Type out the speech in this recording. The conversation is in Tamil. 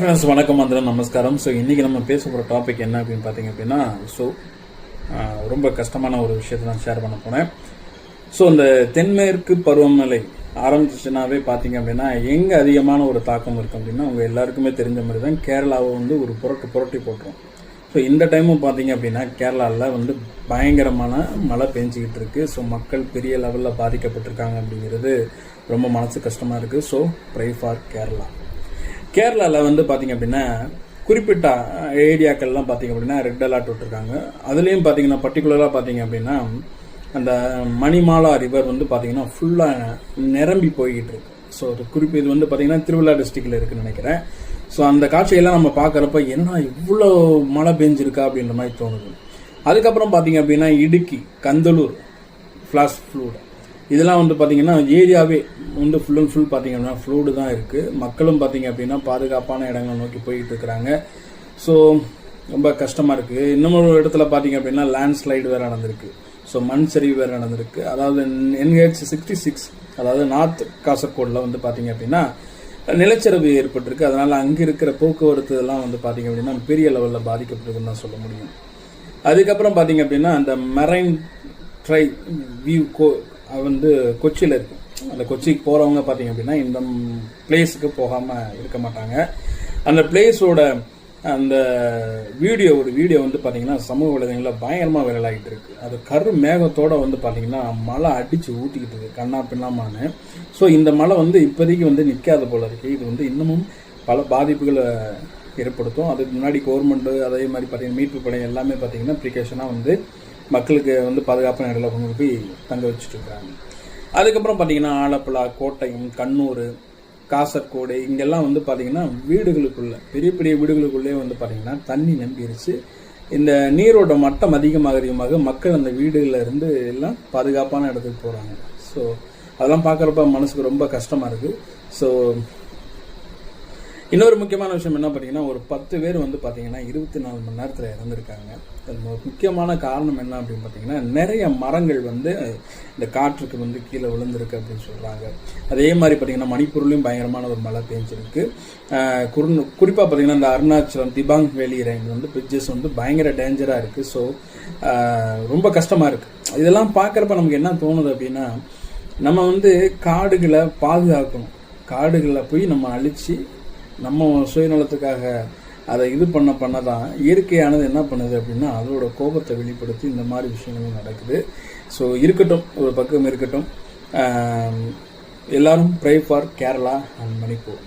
ஃப்ரெண்ட்ஸ் வணக்கம் வந்தனம் நமஸ்காரம். ஸோ இன்றைக்கி நம்ம பேச போகிற டாபிக் என்ன அப்படின்னு பார்த்தீங்க அப்படின்னா, ரொம்ப கஷ்டமான ஒரு விஷயத்தை நான் ஷேர் பண்ண போனேன். ஸோ இந்த தென்மேற்கு பருவமழை ஆரம்பிச்சுனாவே பார்த்தீங்க அப்படின்னா எங்கே அதிகமான ஒரு தாக்கம் இருக்குது அப்படின்னா, உங்கள் எல்லாருக்குமே தெரிஞ்ச மாதிரி தான் கேரளாவை ஒரு புரட்டி போட்டுரும். ஸோ இந்த டைமும் பார்த்தீங்க அப்படின்னா கேரளாவில் பயங்கரமான மழை பெஞ்சிக்கிட்டு இருக்குது. ஸோ மக்கள் பெரிய லெவலில் பாதிக்கப்பட்டிருக்காங்க அப்படிங்கிறது ரொம்ப மனசு கஷ்டமாக இருக்குது. ஸோ ப்ரை ஃபார் கேரளாவில் பார்த்தீங்க அப்படின்னா குறிப்பிட்ட ஏரியாக்கள்லாம் பார்த்தீங்க அப்படின்னா ரெட் அலர்ட் விட்டுருக்காங்க. அதுலேயும் பார்த்தீங்கன்னா பர்டிகுலராக பார்த்தீங்க அப்படின்னா அந்த மணிமாலா ரிவர் பார்த்தீங்கன்னா ஃபுல்லாக நிரம்பி போய்கிட்டு இருக்கு. ஸோ இது பார்த்தீங்கன்னா திருவள்ளா டிஸ்ட்ரிக்டில் இருக்குன்னு நினைக்கிறேன். ஸோ அந்த காட்சியெல்லாம் நம்ம பார்க்குறப்ப என்ன இவ்வளோ மழை பெஞ்சிருக்கா அப்படின்ற மாதிரி தோணுது. அதுக்கப்புறம் பார்த்தீங்க அப்படின்னா இடுக்கி, கந்தலூர், ஃப்ளாஷ் ஃப்ளூட் இதெல்லாம் பார்த்தீங்கன்னா ஏரியாவே ஃபுல் அண்ட் ஃபுல் பார்த்தீங்கன்னா ஃப்ளூடு தான் இருக்குது. மக்களும் பார்த்தீங்க அப்படின்னா பாதுகாப்பான இடங்களை நோக்கி போய்கிட்டு இருக்கிறாங்க. ஸோ ரொம்ப கஷ்டமாக இருக்குது. இன்னொரு இடத்துல பார்த்தீங்க அப்படின்னா லேண்ட்ஸ்லைடு வேறு நடந்திருக்கு. ஸோ மண் சரிவு வேறு நடந்திருக்கு. அதாவது NH66 அதாவது நார்த் காசர்கோடில் பார்த்தீங்க அப்படின்னா நிலச்சரிவு ஏற்பட்டிருக்கு. அதனால் அங்கே இருக்கிற போக்குவரத்து எல்லாம் பார்த்தீங்க அப்படின்னா பெரிய லெவலில் பாதிக்கப்பட்டிருக்குன்னு தான் சொல்ல முடியும். அதுக்கப்புறம் பார்த்தீங்க அப்படின்னா அந்த மெரைன் ட்ரை வியூ கொச்சியில் இருக்கு. அந்த கொச்சிக்கு போகிறவங்க பார்த்தீங்க அப்படின்னா இந்த பிளேஸுக்கு போகாமல் இருக்க மாட்டாங்க. அந்த பிளேஸோட அந்த வீடியோ பார்த்தீங்கன்னா சமூக வலைதளங்களில் பயங்கரமாக வைரலாகிட்டு இருக்கு. அது கரு மேகத்தோட பார்த்தீங்கன்னா மழை அடித்து ஊற்றிக்கிட்டு இருக்கு கண்ணா பின்னாமான்னு. ஸோ இந்த மழை இப்போதைக்கு நிற்காத போல இருக்கு. இது இன்னமும் பல பாதிப்புகளை ஏற்படுத்தும். அதுக்கு முன்னாடி கவர்மெண்ட்டு அதே மாதிரி பார்த்தீங்கன்னா மீட்பு படை எல்லாமே பார்த்தீங்கன்னா ப்ரிகாஷனாக மக்களுக்கு பாதுகாப்பான இடத்துல கொண்டு போய் தங்க வச்சுட்டு இருக்காங்க. அதுக்கப்புறம் பார்த்தீங்கன்னா ஆலப்புழா, கோட்டயம், கண்ணூர், காசர்கோடு இங்கெல்லாம் பார்த்தீங்கன்னா வீடுகளுக்குள்ள பெரிய பெரிய வீடுகளுக்குள்ளே பார்த்தீங்கன்னா தண்ணி நம்பிருச்சு. இந்த நீரோட மட்டம் அதிகமாக மக்கள் அந்த வீடுகளில் இருந்து எல்லாம் பாதுகாப்பான இடத்துக்கு போகிறாங்க. ஸோ அதெல்லாம் பார்க்குறப்ப மனசுக்கு ரொம்ப கஷ்டமாக இருக்குது. ஸோ இன்னொரு முக்கியமான விஷயம் என்ன பார்த்தீங்கன்னா ஒரு 10 பேர் பார்த்தீங்கன்னா 24 மணி நேரத்தில் இறந்துருக்காங்க. முக்கியமான காரணம் என்ன அப்படின்னு பார்த்தீங்கன்னா நிறைய மரங்கள் இந்த காற்றுக்கு கீழே விழுந்திருக்கு அப்படின்னு சொல்கிறாங்க. அதே மாதிரி பார்த்தீங்கன்னா மணிப்பூர்லேயும் பயங்கரமான ஒரு மழை பெஞ்சிருக்கு. குறிப்பாக பார்த்தீங்கன்னா இந்த அருணாச்சலம், திபாங் வேலி ரேஞ்ச் பிரிட்ஜஸ் பயங்கர டேஞ்சராக இருக்குது. ஸோ ரொம்ப கஷ்டமாக இருக்குது. இதெல்லாம் பார்க்குறப்ப நமக்கு என்ன தோணுது அப்படின்னா நம்ம காடுகளை பாதுகாக்கணும். காடுகளில் போய் நம்ம அழித்து நம்ம சுயநலத்துக்காக அதை பண்ணதான் இயற்கையானது என்ன பண்ணுது அப்படின்னா அதோட கோபத்தை வெளிப்படுத்தி இந்த மாதிரி விஷயங்களும் நடக்குது. ஸோ இருக்கட்டும், ஒரு பக்கம் இருக்கட்டும். எல்லாரும் pray for Kerala and Manipur.